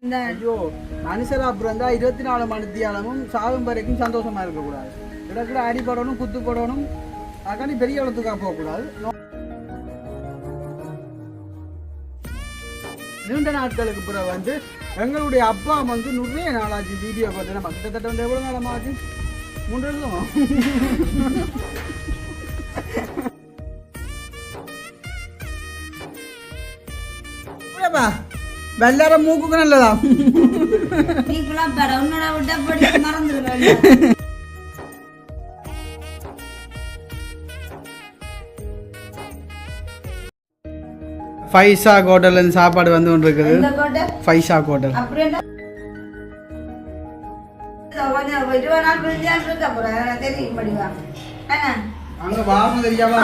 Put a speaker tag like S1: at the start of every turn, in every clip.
S1: ஐயோ மனுஷரா அப்புறம் இருந்தா 24 மணித்தியாலமும் சாகும் வரைக்கும் சந்தோஷமா இருக்கக்கூடாது. இடத்துல அடிபடணும், குத்து போடணும், அதுக்காண்டி பெரிய இடத்துக்கா போகக்கூடாது. நீண்ட நாட்களுக்கு பிறகு வந்து எங்களுடைய அப்பா வந்து நிறைய நாளாச்சு வீடியோ பார்த்து. நம்ம கிட்டத்தட்ட வந்து எவ்வளவு நாளமாச்சு? 3 வருஷமா? வெள்ளார மூக்குக்கு நல்லதா? ஃபைசா ஹோட்டல்ல சாப்பாடு வந்து கொண்டு இருக்குது. ஃபைசா ஹோட்டல் அங்க வாங்க தெரியாம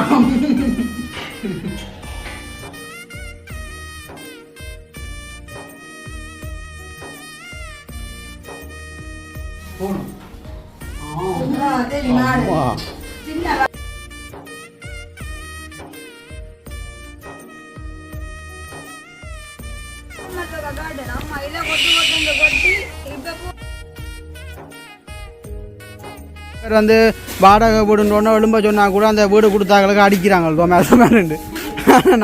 S1: போணும். வந்து வாடகை வீடுன்னு எழும்ப சொன்னா கூட அந்த வீடு கொடுத்தாங்களுக்கு அடிக்கிறாங்க.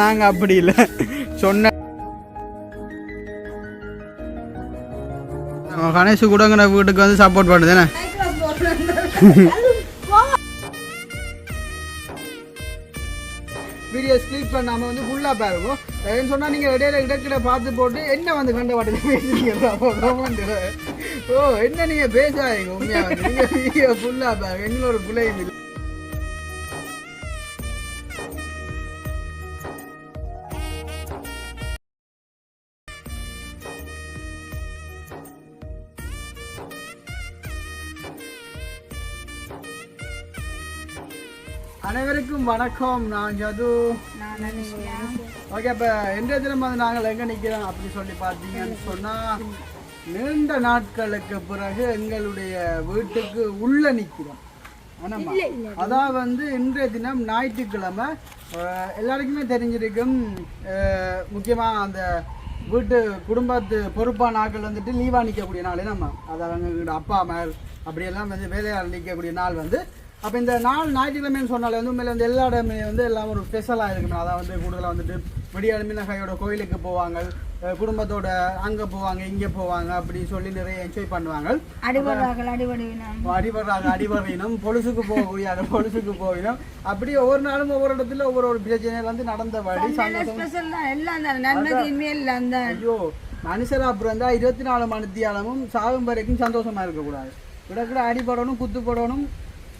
S1: நாங்கள் அப்படி இல்லை, சொன்ன கணேசு கூடங்கிற வீட்டுக்கு வந்து சப்போர்ட் பண்ணுதுண்ணே. வீடியோ ஸ்கிப் பண்ணாமல் வந்து ஃபுல்லாக பாருங்க. ஏன்னு சொன்னால் நீங்கள் இடையில இடக்கிட பார்த்து போட்டு என்ன வந்து கண்ட வாட்டில் பேசுறீங்க. ஓ என்ன நீங்கள் பேசாதீங்க, உண்மையாக வந்து நீங்கள் வீடியோ ஃபுல்லாக பாருங்க. எங்களோட பிள்ளைங்க அனைவருக்கும் வணக்கம். நான் ஜது. ஓகே, இப்போ இன்றைய தினம் வந்து நாங்கள் எங்கே நிற்கிறோம் அப்படி சொல்லி பார்த்தீங்கன்னு சொன்னால், நீண்ட நாட்களுக்கு பிறகு எங்களுடைய வீட்டுக்கு உள்ள நிற்கிறோம். ஆனாம்மா, அதான் வந்து இன்றைய தினம் ஞாயிற்றுக்கிழமை. எல்லாருக்குமே தெரிஞ்சிருக்கும், முக்கியமாக அந்த வீட்டு குடும்பத்து பொறுப்பான ஆட்கள் வந்துட்டு லீவாக நிற்கக்கூடிய நாள். நம்ம அதாவது எங்களோட அப்பா அம்மா அப்படியெல்லாம் வந்து வேலையால் நிற்கக்கூடிய நாள் வந்து. அப்போ இந்த நாள் ஞாயிற்றுக்கிழமைன்னு சொன்னாலே வந்து உண்மையில வந்து எல்லா இடமே வந்து எல்லாம் ஒரு ஸ்பெஷலாக இருக்குமே. அதான் வந்து கூடுதலாக வந்துட்டு விடியாலுமினகையோட கோயிலுக்கு போவாங்க, குடும்பத்தோட அங்கே போவாங்க, இங்கே போவாங்க அப்படி சொல்லி நிறைய என்ஜாய் பண்ணுவாங்க. அடிவரையினும் பொழுசுக்கு போகக்கூடிய பொழுசுக்கு போயிடும். அப்படி ஒவ்வொரு நாளும் ஒவ்வொரு இடத்துல ஒவ்வொரு பிரச்சனை வந்து நடந்த வழி சந்தோஷம். ஐயோ மனுஷரா அப்புறம் இருந்தா 24 மணித்தியாலமும் சாகும் வரைக்கும் சந்தோஷமா இருக்கக்கூடாது. இடத்துல அடிபடணும், குத்து போடணும்,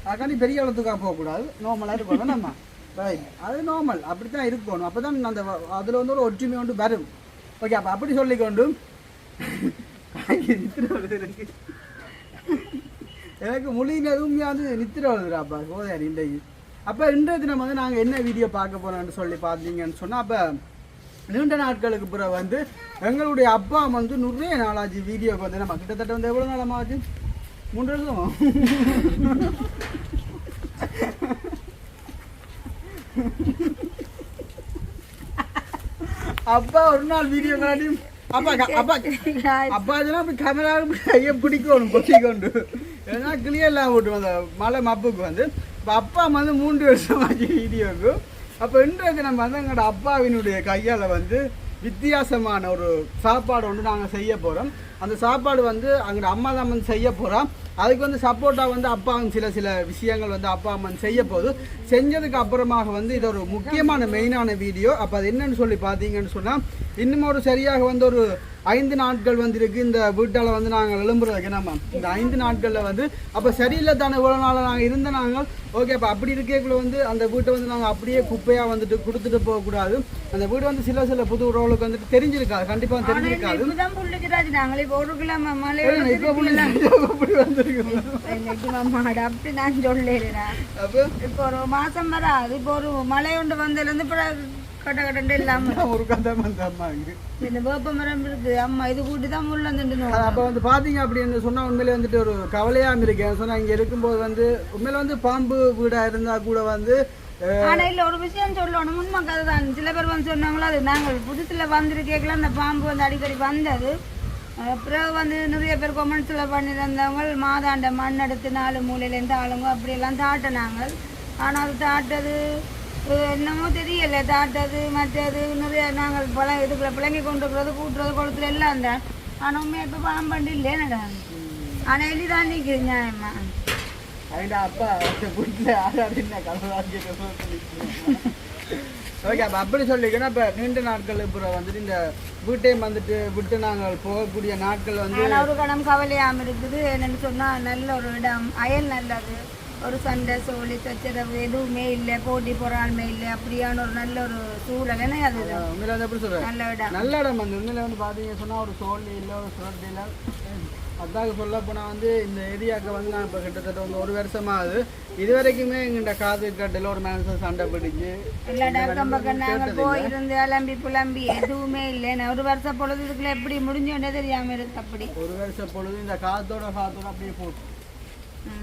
S1: அதுக்காண்டி பெரிய இடத்துக்காக போகக்கூடாது. நார்மலாக இருக்கணும் நம்ம. ரைட், அது நார்மல், அப்படி தான் இருக்கணும். அப்போ தான் அந்த அதில் வந்து ஒரு ஒற்றுமை கொண்டு வரும். ஓகே, அப்போ அப்படி சொல்லிக்கொண்டு எனக்கு மொழியினதும் வந்து நித்திர வருதுடாப்பா சோதரி இன்றைக்கு. அப்போ இன்றைய தினம் வந்து நாங்கள் என்ன வீடியோ பார்க்க போகிறோம்னு சொல்லி பார்த்தீங்கன்னு சொன்னால், அப்போ நீண்ட நாட்களுக்கு பிறகு வந்து எங்களுடைய அப்பா வந்து நிறைய நாளாச்சு வீடியோக்கு வந்து. நம்ம கிட்டத்தட்ட வந்து எவ்வளோ நாளமாச்சு? 3 வருஷமா? அப்பா ஒரு நாள் வீடியோ காட்டி அப்பா அப்பா அப்பா கேமரா கையை பிடிக்கணும் கொண்டு, ஏன்னா கிளியர்லாம் விட்டு அந்த மலை மப்புக்கு வந்து. இப்போ அப்பா வந்து 3 வருஷமாச்சு வீடியோக்கு. அப்போ இன்றைக்கு நம்ம வந்து எங்களோட அப்பாவினுடைய கையால் வந்து வித்தியாசமான ஒரு சாப்பாடு ஒன்று நாங்கள் செய்ய போகிறோம். அந்த சாப்பாடு வந்து அங்கே அம்மா தான் வந்து செய்ய போகிறோம். அதுக்கு வந்து சப்போர்ட்டாக வந்து அப்பா சில விஷயங்கள் வந்து அப்பா அம்மா செய்ய போகுது. செஞ்சதுக்கு அப்புறமாக வந்து இது ஒரு முக்கியமான மெயினான வீடியோ. அப்போ அது என்னன்னு சொல்லி பார்த்தீங்கன்னு சொன்னால், இன்னும் ஒரு சரியாக வந்து ஒரு 5 நாட்கள் வந்து இருக்குது இந்த வீட்டால் வந்து நாங்கள் எழும்புறதுக்கு. நம்ம இந்த 5 நாட்களில் வந்து அப்போ சரியில்லை தானே இவ்வளோ நாள் நாங்கள் இருந்த நாங்கள். ஓகே, அப்போ அப்படி இருக்கக்குள்ள வந்து அந்த வீட்டை வந்து நாங்கள் அப்படியே குப்பையாக வந்துட்டு கொடுத்துட்டு போகக்கூடாது. அந்த வீடு வந்து சில புது உறவுகளுக்கு வந்துட்டு தெரிஞ்சிருக்காது, கண்டிப்பாக தெரிஞ்சிருக்காது.
S2: இப்போ ஒரு மாசம் வராது, இப்போ ஒரு மழை ஒன்று வந்ததுலேருந்து கட்ட கட்டண்டே இல்லாம ஒரு கதை வந்து அம்மா இந்த வேப்ப மரம் இருக்கு அம்மா இது கூட்டி தான் முள்ள வந்துட்டு.
S1: அப்போ வந்து பார்த்தீங்க அப்படின்னு சொன்னால் உண்மையிலே வந்துட்டு ஒரு கவலையாக இருக்கேன். சொன்னால் இங்கே இருக்கும்போது வந்து உண்மையில வந்து பாம்பு வீடாக இருந்தால் கூட வந்து
S2: ஆனா இல்ல ஒரு விஷயம் சொல்லணும், உண்மைக்கு அதுதான். சில பேர் வந்து சொன்னாங்களோ, அது நாங்கள் புதுசுல வந்துட்டு கேட்கலாம், அந்த பாம்பு வந்து அடிக்கடி வந்தது. அப்புறம் வந்து நிறைய பேர் கொமெண்ட்ஸில் பண்ணியிருந்தவங்க மாதாண்ட மண் எடுத்து 4 மூலையிலேருந்து ஆளுங்க அப்படியெல்லாம் தாட்டினாங்க. ஆனால் அது தாட்டது என்னமோ தெரியல, தாட்டது மற்றது நிறைய நாங்கள் இதுக்குள்ள பிள்ளைங்க கொண்டு இருக்கிறது கூட்டுறது குளத்துல எல்லாம் தான். ஆனால் உண்மையாக இப்போ பணம் பண்ணி இல்லைன்னடா. ஆனால் எளிதான் நிற்குது நியாயமா.
S1: அப்பா ஓகே, அப்போ அப்படி சொல்லிக்கணும். இப்போ நீண்ட நாட்கள் இப்போ வந்துட்டு இந்த வீட்டையும் வந்துட்டு விட்டு நாங்கள் போகக்கூடிய நாட்கள் வந்து
S2: ஒரு கடம் கவலையாமல் இருக்குது. என்னென்னு சொன்னால் நல்ல ஒரு இடம், அயல் நல்லது, ஒரு சண்டை சோழி சச்சரவு எதுவுமே இல்லை, போட்டி பொறாண்மை இல்லை, அப்படியான ஒரு நல்ல ஒரு சூழல். என்ன அது
S1: உண்மையில வந்து எப்படி சொல்கிறேன்,
S2: நல்ல இடம்,
S1: நல்ல இடம் வந்து உண்மையில வந்து பார்த்தீங்க சொன்னால் ஒரு சோழி இல்லை, ஒரு சுரட்டி இல்லை. அதாக சொல்ல போனால் வந்து இந்த ஏரியாவுக்கு வந்து நான் இப்போ கிட்டத்தட்ட வந்து 1 வருஷமாகுது. இது வரைக்குமே எங்கிட்ட காது கட்டில் ஒரு மனசு சண்டை பிடிச்சி
S2: எல்லா டாக்கம் பக்கம் நாங்கள் போயிருந்து அலம்பி புலம்பி எதுவுமே இல்லை. 1 வருஷம் பொழுது இதுக்குள்ள எப்படி முடிஞ்சோன்னே தெரியாமல் இருக்கு. அப்படி
S1: 1 வருஷம் பொழுது இந்த காத்தோட அப்படியே போட்டு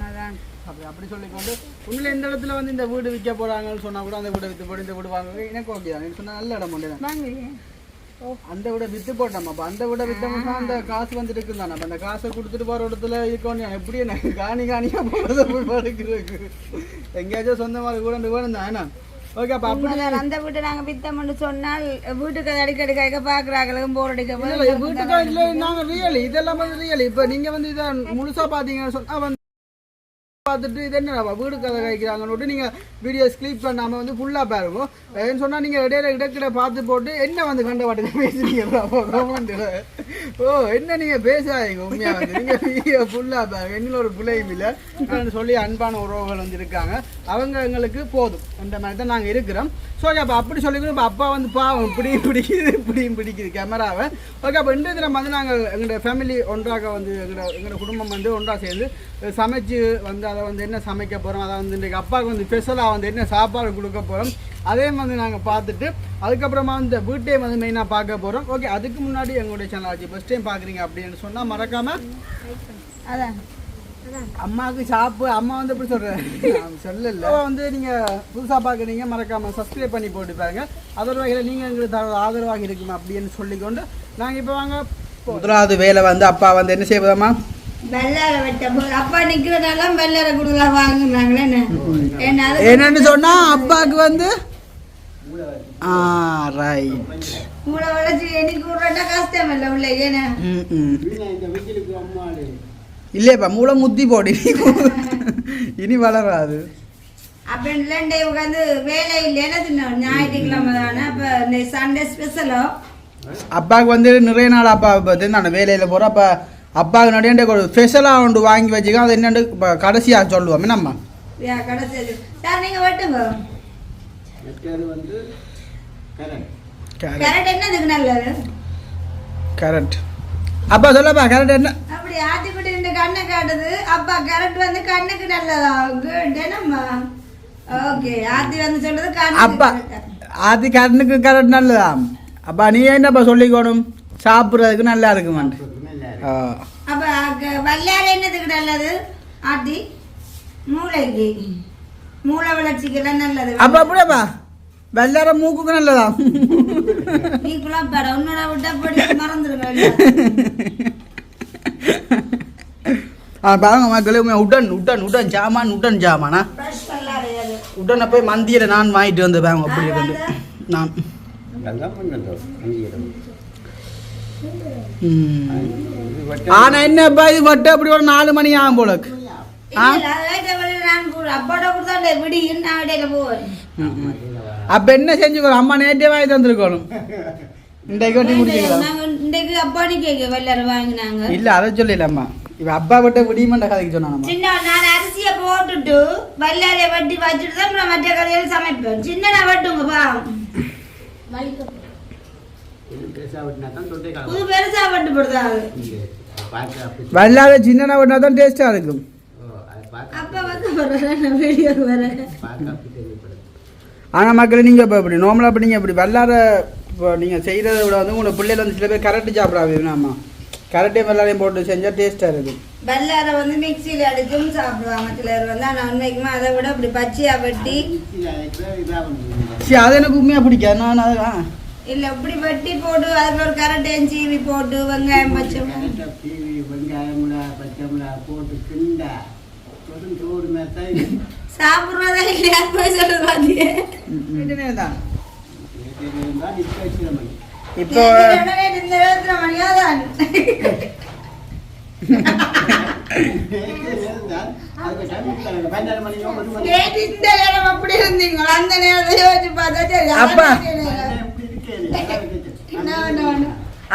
S2: அதான்
S1: அப்படி சொல்லிக்கொண்டு உண்மையில இந்த இடத்துல வந்து இந்த வீடு விற்க போறாங்கன்னு சொன்னா கூட அந்த வீடு விற்று போட்டு இந்த வீடு வாங்க எனக்கு ஓகே தான். சொன்னா நல்ல இடம் ஒன்று அந்த விட விற்று போட்டோம். அப்போ அந்த விட விற்றோம்னா அந்த காசு வந்துட்டு இருக்குதானே. அப்போ அந்த காசை கொடுத்துட்டு போகிற இடத்துல இருக்கணும். எப்படி எனக்கு காணியாக போகிறத போய் படுக்கிறதுக்கு எங்கேயாச்சும் சொந்த மாதிரி கூட வேணும் தான். ஏன்னா ஓகே, அப்போ அப்படி
S2: அந்த வீட்டை நாங்கள் விற்றோம்னு சொன்னால் வீட்டுக்கு அதை அடிக்கடி கைக்க பார்க்குறாங்களுக்கும் போர் அடிக்க
S1: வீட்டுக்கு இல்லை. நாங்கள் ரியலி இதெல்லாம் வந்து ரியலி இப்போ நீங்கள் வந்து இதை முழுசாக பார்த்தீங்கன்னு சொன்னால் வந்து பார்த்துட்டு இது என்ன வீடு கதை കഴിக்கிறாங்கன்னு நீங்கள் வீடியோ ஸ்கிளிப் பண்ணாமல் வந்து ஃபுல்லாக பாருங்க. ஏன்னு சொன்னால் நீங்கள் இடையில இடக்கிட பார்த்து போட்டு என்ன வந்து கண்ட வாட்டுக்கு பேசுறீங்களா கவர்மெண்ட்டில். ஓ என்ன நீங்கள் பேசாதீங்க உண்மையாக வந்து நீங்கள் வீடியோ ஃபுல்லாக பாருங்க. எங்களும் ஒரு பிள்ளையும் இல்லை சொல்லி அன்பான உறவுகள் வந்து இருக்காங்க. அவங்க எங்களுக்கு போதும் அந்த மாதிரி தான் நாங்கள் இருக்கிறோம். ஸோ அப்போ அப்படி சொல்லிக்கணும். இப்போ அப்பா வந்து பாவம் இப்படியும் பிடிக்குது கேமராவை. ஓகே, அப்போ இன்றைய தினம் வந்து நாங்கள் எங்களோட ஃபேமிலி ஒன்றாக வந்து எங்களோட குடும்பம் வந்து ஒன்றாக சேர்ந்து சமைச்சு வந்து அதை வந்து என்ன சமைக்க போகிறோம், அதை வந்து இன்றைக்கு அப்பாவுக்கு வந்து ஸ்பெஷலாக வந்து என்ன சாப்பாடு கொடுக்க போகிறோம் அதையும் வந்து நாங்கள் பார்த்துட்டு அதுக்கப்புறமா வந்து வீட்டையும் வந்து மெயினாக பார்க்க போகிறோம். ஓகே, அதுக்கு முன்னாடி எங்களுடைய சேனல் ஆச்சு ஃபஸ்ட் டைம் பார்க்குறீங்க அப்படின்னு சொன்னால் மறக்காமல்
S2: அதான்
S1: அம்மாவுக்கு ஷாப்பு அம்மா வந்து எப்படி சொல்கிறேன் சொல்லல வந்து நீங்கள் புதுசாக பார்க்குறீங்க மறக்காமல் சப்ஸ்கிரைப் பண்ணி போட்டு பாருங்க. அதோட வகையில் நீங்கள் எங்களுக்கு ஆதரவாக இருக்குமா அப்படின்னு சொல்லிக்கொண்டு நாங்கள் இப்போ வாங்க. முதலாவது வேலை வந்து அப்பா வந்து என்ன செய்வதாம்மா
S2: வெள்ளார வெட்ட அப்பா நிக்கிறதால வெள்ளார குடுலாம் வாங்குறாங்களே.
S1: என்னன்னு சொன்னா அப்பாவுக்கு வந்து ரைட்
S2: மூளை வளர்ச்சி எனக்கு விடுறா கஷ்டம் இல்லை உள்ள ஏன்னா
S1: இல்லையப்பா மூளை முத்தி போடி இனி வளராது
S2: அப்படின்னு உட்காந்து வேலை இல்லைன்னா ஞாயிற்றுக்கிழமை தானே. அப்போ இந்த சண்டே ஸ்பெஷலோ
S1: அப்பாவுக்கு வந்து நிறைய நாள் அப்பா பார்த்து நான் வேலையில் போகிறேன். அப்போ அப்பாவுக்கு நிறைய ஒரு ஸ்பெஷலாக ஒன்று வாங்கி வச்சுக்கோ. அது என்னென்னு இப்போ கடைசியாக சொல்லுவோம் நம்ம
S2: கடைசி சார் நீங்கள் வெட்டுங்க. கேரட் என்னதுக்கு நல்லது
S1: கேரட் அப்பா சொல்லப்பா கேரட் என்ன
S2: அப்படி ஆட்டிக்குட்டி இந்த கண்ணை காட்டுது. அப்பா கேரட் வந்து கண்ணுக்கு நல்லதா என்னம்மா. ஓகே, ஆத்தி வந்து சொல்றது
S1: அப்பா ஆத்தி கண்ணுக்கு கேரட் நல்லதா. அப்பா நீ என்னப்பா சொல்லிக்கணும் சாப்பிட்றதுக்கு நல்லா இருக்குமான்.
S2: அப்ப வல்லார என்னதுக்கு நல்லது ஆத்தி மூளைக்கு மூளை வளர்ச்சிக்கு எல்லாம் நல்லது.
S1: அப்ப அப்படியாப்பா வெள்ளார மூக்குக்கு நல்லதா.
S2: நீ குழப்பாட உன்னோட விட்டா படி மறந்துடுங்க.
S1: பாருங்க மக்களே உடன் உடன் உடன் ஜாமான் உடன் ஜாமானா உடனே போய் மந்தியில் நான் வாங்கிட்டு வந்து பாங்க. அப்படி வந்து நான் ஆனா என்னப்பா இது வட்டு அப்படி ஒரு 4 மணி ஆகும் போல. அப்ப என்ன செஞ்சுக்கணும் அம்மா நேற்றே வாங்கி தந்துருக்கணும். இல்ல அதை சொல்லல அம்மா இவ அப்பா விட்ட விடியுமாண்ட கதைக்கு சொன்னாங்க.
S2: அரிசியை போட்டுட்டு வல்லாரைய வட்டி வச்சுட்டு தான் மற்ற கதையில சமைப்பேன். சின்ன வட்டுங்கப்பா
S1: வல்லார சின்ன வட்டினா தான் டேஸ்டா இருக்கும். ஆனால் மக்கள் நீங்கள் இப்போ இப்படி நார்மலாக இப்போ நீங்கள் இப்படி வல்லார இப்போ நீங்கள் செய்கிறத விட வந்து உங்களோட பிள்ளைகள் வந்து சில பேர் கரெக்டு சாப்பிடாது. ஆமாம் கரெக்டே வல்லாரையும் போட்டு செஞ்சால் டேஸ்ட்டாக இருக்குது.
S2: வல்லாரை வந்து மிக்சியில் அடிச்சும் சாப்பிடுவாங்க சிலர் வந்து. ஆனால் உண்மைக்குமே அதை விட இப்படி பச்சையாக வெட்டி
S1: சரி அது எனக்கு உண்மையாக பிடிக்காது. நான் அதான்
S2: இல்ல இப்படி வெட்டி போட்டு அதுல ஒரு கரட்டையும் சீவி போட்டு வெங்காயம் பச்சை
S3: சீவி வெங்காயம் பச்சை மிளகா போட்டு கிண்டா சோறு மேத்தாய்
S2: சாப்பிடுறதா இல்லையா போய் சொல்றது பாத்தியே
S1: இப்போ
S2: இந்த நேரத்துல மணியாதான் இந்த நேரம் அப்படி இருந்தீங்க அந்த நேரத்தை யோசிச்சு பார்த்தா
S1: அப்பா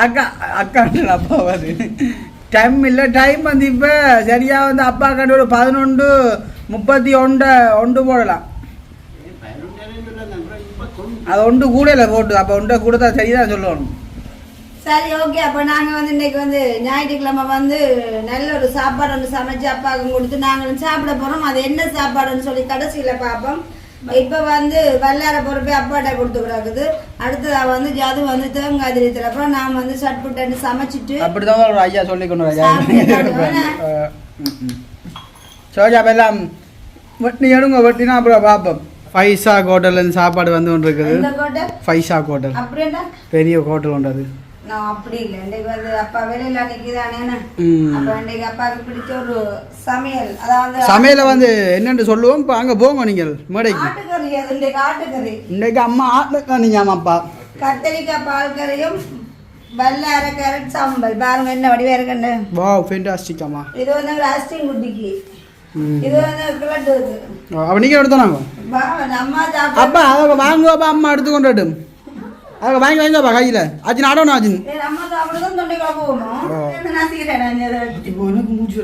S1: அக்கா அக்கா அப்பா அது டைம் இல்லை டைம் வந்து இப்போ சரியா வந்து அப்பா கண்டு ஒரு 11:31 போடலாம் அது ஒன்று கூட இல்லை போட்டு அப்போ ஒன்றை கூட தான் சரிதான் சொல்லணும்.
S2: சரி ஓகே. அப்போ நாங்கள் வந்து இன்னைக்கு வந்து ஞாயிற்றுக்கிழமை வந்து நல்ல ஒரு சாப்பாடு ஒன்று சமைச்சு அப்பாவுக்கும் கொடுத்து நாங்களும் சாப்பிட போகிறோம். அது என்ன சாப்பாடுன்னு சொல்லி கடைசியில் பார்ப்போம். இப்போ வந்து வல்லார பொறுப்பே அப்பாட்ட கொடுத்து கிடக்குது. அடுத்ததாக வந்து அது வந்து தேங்காய் திரித்தரப்புறம் நான் வந்து சட்புட்டு சமைச்சிட்டு
S1: அப்படிதான் ஒரு ஐயா சொல்லி கொண்டு சோஜா எல்லாம் வெட்டி எடுங்க வெட்டினா அப்புறம் பார்ப்போம். ஃபைசா ஹோட்டல்லேருந்து சாப்பாடு வந்து ஒன்று இருக்குது. ஃபைசா ஹோட்டல்
S2: அப்படின்னா
S1: பெரிய ஹோட்டல் ஒன்று அது.
S2: நான் அப்படி இல்லை இன்னைக்கு வந்து அப்பா வெளியில நிற்கிதானே அப்போ இன்னைக்கு அப்பாவுக்கு பிடிச்ச ஒரு சமையல் அதாவது
S1: சமையலை வந்து என்னென்று சொல்லுவோம். இப்போ அங்கே போங்க நீங்கள் மேடைக்கு.
S2: ஆட்டுக்கறி அது இன்னைக்கு ஆட்டுக்கறி.
S1: இன்னைக்கு அம்மா ஆட்டுக்கறி அப்பா
S2: கத்தரிக்காய் பால் கறியும் வல்லார கேரட் சாம்பல் பாருங்க என்ன வடிவா இருக்குன்னு.
S1: வாவ் ஃபேண்டாஸ்டிக் அம்மா.
S2: இது வந்து ராஸ்டிங் குட்டிக்கு இது வந்து கிளட்டுது.
S1: அப்போ நீங்கள் எடுத்தோம்
S2: அம்மா
S1: அப்பா அதை வாங்குவாப்பா அம்மா எடுத்துக்கொண்டு அதை வாங்கி வாங்கிப்பா கையில் ஆச்சு நாடணும் ஆச்சு
S2: அம்மா சாப்பிடுறதும் தொண்டைக்குள்ள போகணும். நான் சீக்கிரம்
S1: இப்போ எனக்கு மூச்சு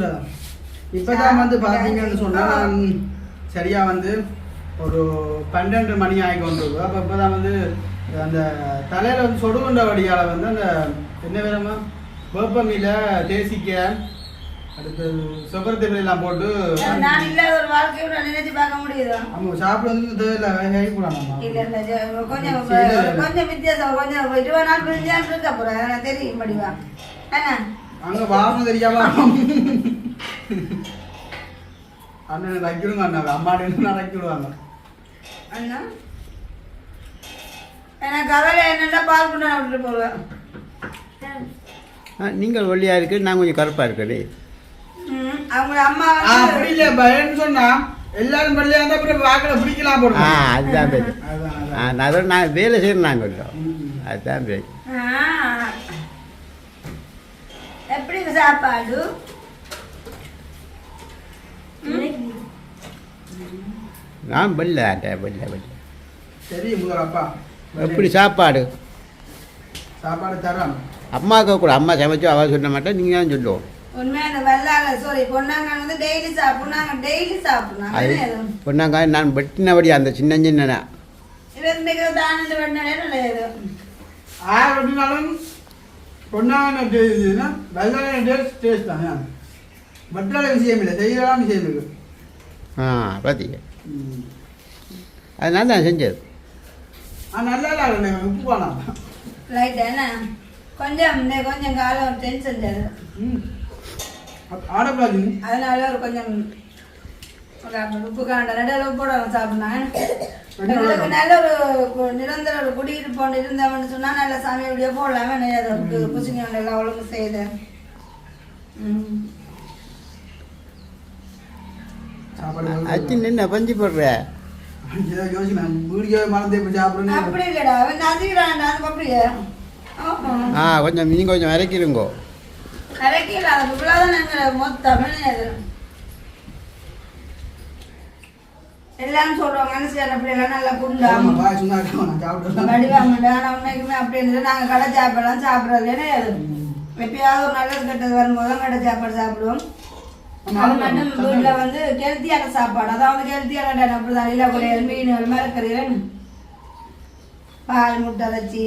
S1: இப்போ தான் வந்து பார்த்தீங்கன்னு சொன்னால் சரியாக வந்து ஒரு 12 மணி ஆகி கொண்டு இருக்கும். அப்போ இப்போ தான் வந்து அந்த தலையில் வந்து சொடுகுண்ட வடியால் வந்து அந்த என்ன வேணுமா வேப்பமில தேசிக்க அடுத்து சொக்கரத்தைலாம் போட்டு
S2: நான் இல்லாத ஒரு வாழ்க்கையோட நினைச்சு பார்க்க முடியுது.
S1: ஆமாம் சாப்பிட வந்து
S2: கொஞ்சம் கொஞ்சம் வித்தியாசம் கொஞ்சம் 20 நாள் பிரிஞ்சான் இருக்க போறேன் தெரியும் படிவா என்ன
S1: அங்கே வாசம் தெரியாம அண்ணன் வைக்கிடுங்க அண்ணா அம்மாட்டு வைக்கிடுவாங்க
S2: அண்ணா. எனக்கு கவலை என்னென்னா பால் கொண்டு விட்டுட்டு போவேன்.
S3: நீங்கள் ஒல்லியா இருக்கு நான் கொஞ்சம் கருப்பா இருக்கே.
S2: அவங்க அம்மா
S1: அப்படி இல்லை பயன்னு சொன்னா எல்லாரும் பள்ளியா இருந்தா அப்புறம் வாக்கில பிடிக்கலாம் போடுவோம்.
S3: அதுதான் பேர். அதோட நான் வேலை செய்யணும் நாங்கள் கொஞ்சம் அதுதான் பேர்.
S2: எப்படி சாப்பாடு
S3: நான் பல்ல
S1: சரி முதல் அப்பா
S3: எப்படி சாப்பாடு
S1: சாப்பாடு தரோம்.
S3: அம்மாவுக்கு கூட அம்மா சமைச்சு அவ சொல்ல மாட்டேன் நீங்கள் தான் சொல்லுவோம்.
S2: உண்மையா அந்த வெள்ளால சாரி பொன்னாங்க வந்து டெய்லி சாப்பிடுனாங்க டெய்லி சாப்பிடுனாங்க.
S3: பொன்னாங்க நான் வெட்டினபடி அந்த சின்ன சின்ன
S2: இவருக்கு தானே வெட்டினே
S1: எப்படினாலும் பொன்னாங்க வெள்ளால டேஸ்ட் தானே வெட்டால விஷயம் இல்லை செய்யலாம் விஷயம் இருக்கு.
S3: பார்த்தீங்க அதனால நான் செஞ்சது.
S1: நல்லா இல்லை உப்பு போனா
S2: லைட் என்ன கொஞ்சம் கொஞ்சம் காலம் டென்ஷன் தருது. அதனால ஒரு கொஞ்சம் உப்பு காண்ட ரெண்டு உப்போட சாப்பிட்னாங்க. நல்ல ஒரு நிரந்தர ஒரு குடியிருப்போண்டு இருந்தவன்னு சொன்னா நல்ல சமையல் போடலாமே குசிங்க எல்லாம் ஒழுங்கு செய்த
S3: அச்சு நின்ன பஞ்சு போடுற
S2: அப்படி இல்லடா நதிக்கிறான் அப்படியே
S3: கொஞ்சம் நீங்கள் கொஞ்சம் இறக்கிடுங்கோ.
S2: எல்லாம் சொல்லுவாங்க நல்லா குண்டாம் வடிவாமண்டா உண்மைக்குமே அப்படின்னு நாங்க கடை சாப்பாடுலாம் சாப்பிடறதுன்னு எப்பயாவது ஒரு நல்லது கெட்டது வரும்போது கடை சாப்பாடு சாப்பிடுவோம். அது மட்டும் வீட்டுல வந்து ஹெல்த்தியான சாப்பாடு அதாவது ஹெல்த்தியான அப்படிதான் இலக்குறையல் மீன்கள் மரக்கறிகள் பால் முட்டை வச்சு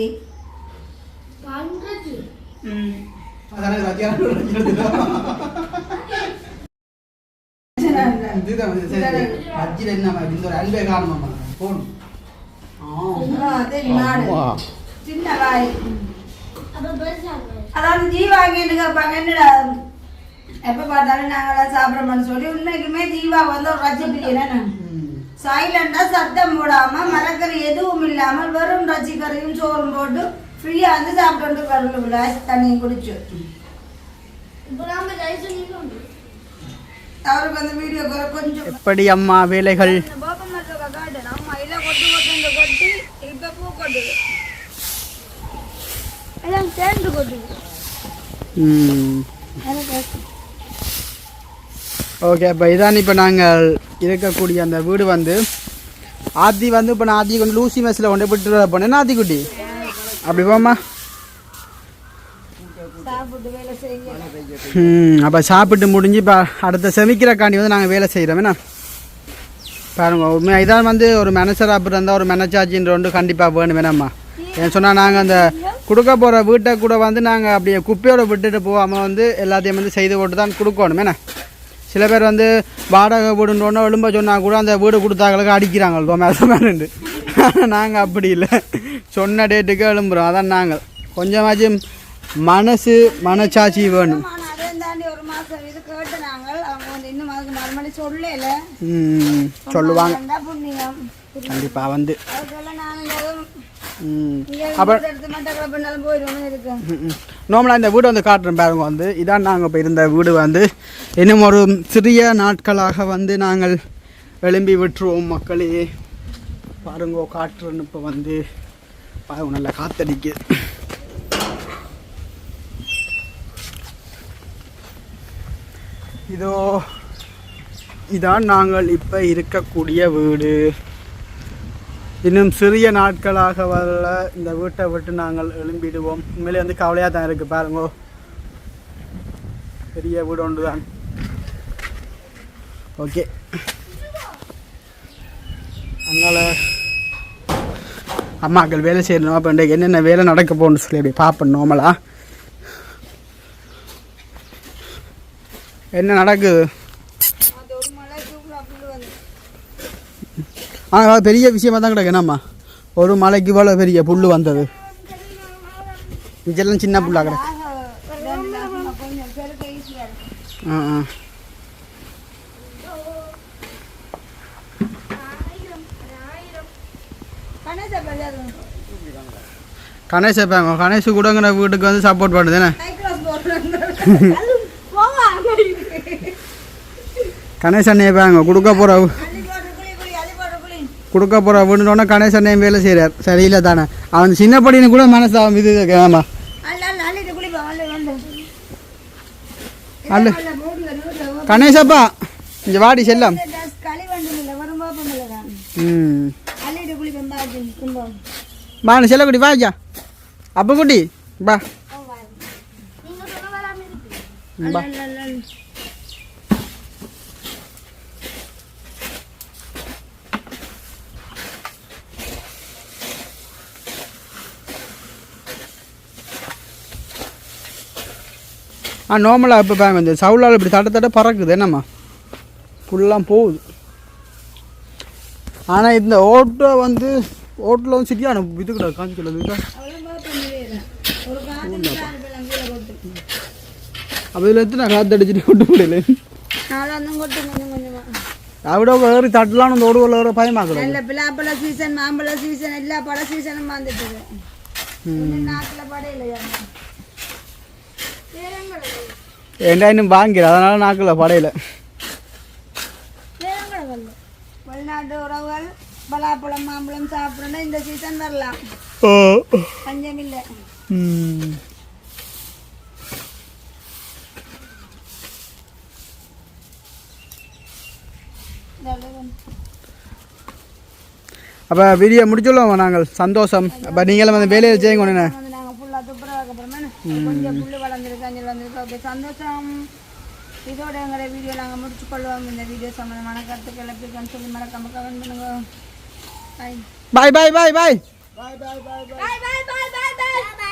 S2: சின்ன வாய் அதாவது ஜீவா கேட்டு கேட்பாங்க என்னடா எப்ப பார்த்தாலும் நாங்களாம் சாப்பிடணும்னு சொல்லி உண்மைக்குமே ஜீவா வந்து ஒரு ரஜ பிரியனா சைலண்டா சத்தம் போடாம மரக்கறி எதுவும் இல்லாமல் வெறும் ரச்சி கறியும் சோறும் போட்டு ஃப்ரீயா வந்து சாப்பிட்டு வரல தண்ணியும் குடிச்சு அவருக்கு அந்த வீடியோ கொஞ்சம்
S1: எப்படி அம்மா வேலைகள்
S2: அம்மா இல்ல கொட்டு கொட்டி இப்ப பூ கொட்டுது எல்லாம் சேர்ந்து கொட்டுது.
S1: ஓகே இப்போ இதான் இப்போ நாங்கள் இருக்கக்கூடிய அந்த வீடு வந்து ஆத்தி வந்து இப்போ நான் ஆத்தி கொண்டு லூசி மெஸ்ஸில் கொண்டு போட்டு போனேன் ஆத்தி குட்டி அப்படி போமா. அப்போ சாப்பிட்டு முடிஞ்சு இப்போ அடுத்த செமிக்கிறக்காண்டி வந்து நாங்கள் வேலை செய்கிறோம் என்ன பாருங்க. உண்மையாக இதான் வந்து ஒரு மேனேஜர் அப்படி இருந்தால் ஒரு மேனேஜாச்சின்ற ஒன்று கண்டிப்பாக வேணும் வேணாம்மா. ஏன்னு சொன்னால் நாங்கள் அந்த கொடுக்க போகிற வீட்டை கூட வந்து நாங்கள் அப்படியே குப்பையோடு விட்டுட்டு போகாமல் வந்து எல்லாத்தையும் வந்து செய்து போட்டு தான் கொடுக்கணும் என்ன. சில பேர் வந்து வாடகை வீடுன்றோன்னா எழும்ப சொன்னால் கூட அந்த வீடு கொடுத்தாங்களுக்கு அடிக்கிறாங்க மேலே. நாங்கள் அப்படி இல்லை, சொன்ன டேட்டுக்கு எழும்புறோம். அதான் நாங்கள் கொஞ்சமாச்சும் மனச்சாட்சி வேணும். சொல்லுவாங்க கண்டிப்பாக வந்து. நார்மலாக இந்த வீடு வந்து காட்டுறோம் பாருங்க. வந்து இதான் நாங்கள் இப்போ இருந்த வீடு வந்து இன்னும் ஒரு சிறிய நாட்களாக வந்து நாங்கள் எழும்பி விட்டுருவோம் மக்களே. பாருங்க காட்டுறோன்னு இப்போ வந்து பாருங்க நல்லா காத்தடிக்கு. இதோ இதான் நாங்கள் இப்போ இருக்கக்கூடிய வீடு. இன்னும் சிறிய நாட்களாக வரல இந்த வீட்டை விட்டு நாங்கள் எழும்பிடுவோம். உண்மையிலே வந்து கவலையாக தான் இருக்குது பாருங்க. பெரிய வீடு ஒன்று தான். ஓகே அதனால் அம்மாக்கள் வேலை செய்யணும். அப்போ இன்றைக்கு என்னென்ன வேலை நடக்க போகணுன்னு சொல்லி அப்படி பார்ப்போம். நார்மலாக என்ன நடக்குது? பெரிய விஷயமா தான் கிடக்கு என்னம்மா. ஒரு மலைக்கு போல பெரிய புல் வந்தது. இதெல்லாம் சின்ன புல்லா கிடக்கு. கணேஷ் வைப்பாங்க. கணேஷ் கூடங்கிற வீட்டுக்கு வந்து சப்போர்ட் பண்ணுது என்ன. கணேஷ் அண்ணன் வைப்பாங்க கொடுக்க போகிற வீடுனோன்னா கணேஷ் அண்ணன் வேலை செய்கிறார். சரியில்லை தானே அவன் சின்ன படின்னு கூட மனசு அவன் இது ஆமா அல்ல கணேசப்பா இங்கே வாடி செல்லம். வாங்க செல்லக்குடி வாஜா அப்போ குட்டி பா பா. நார்மலாக இப்போ பாருங்க இந்த சவுளால் இப்படி தட்ட பறக்குது என்னம்மா ஃபுல்லாக போகுது. ஆனால் இந்த ஓட்டோ வந்து ஓட்டில் வந்து சரியான இது கூட காமிக்கல. அப்போ இதில் எடுத்து நான் காற்று அடிச்சுட்டு கொட்டு முடியல. அவிட வேறு தட்டலான்னு அந்த ஓடுவில் வேறு பயமாக்குது.
S2: இல்லை பிள்ளாப்பழ சீசன் மாம்பழ சீசன் எல்லா பழ சீசனும் வந்துட்டு நாட்டில் படையில
S1: ஏண்டா இன்னும் வாங்கிற அதனால நாக்கில் படையில.
S2: வெளிநாட்டு உறவுகள் பலாப்பழம் மாம்பழம் சாப்பிடணும்னா இந்த சீசன் வரலாம். பஞ்சம் இல்லை.
S1: அப்போ வீடியோ முடிச்சுள்ளோம் நாங்கள். சந்தோஷம். அப்போ நீங்களும் அந்த வேலையை செய்யுங்க. ஒன்று
S2: நாங்கள் ஃபுல்லாக துப்புரவாக்கப்புறமா கொஞ்சம் புல் வளர்ந்துருக்கு அஞ்சல் வந்திருக்கு. ஓகே சந்தோஷம். இதோட எங்களோட வீடியோ நாங்கள் முடிச்சு கொள்வோம். இந்த வீடியோ சம்மந்தமான கருத்துக்கள் எப்படி இருக்குன்னு சொல்லி மறக்காம கமெண்ட் பண்ணுங்க.
S1: பாய் பாய் பாய் பாய்
S2: பாய் பாய் பாய் பாய் பாய் பாய் பாய்.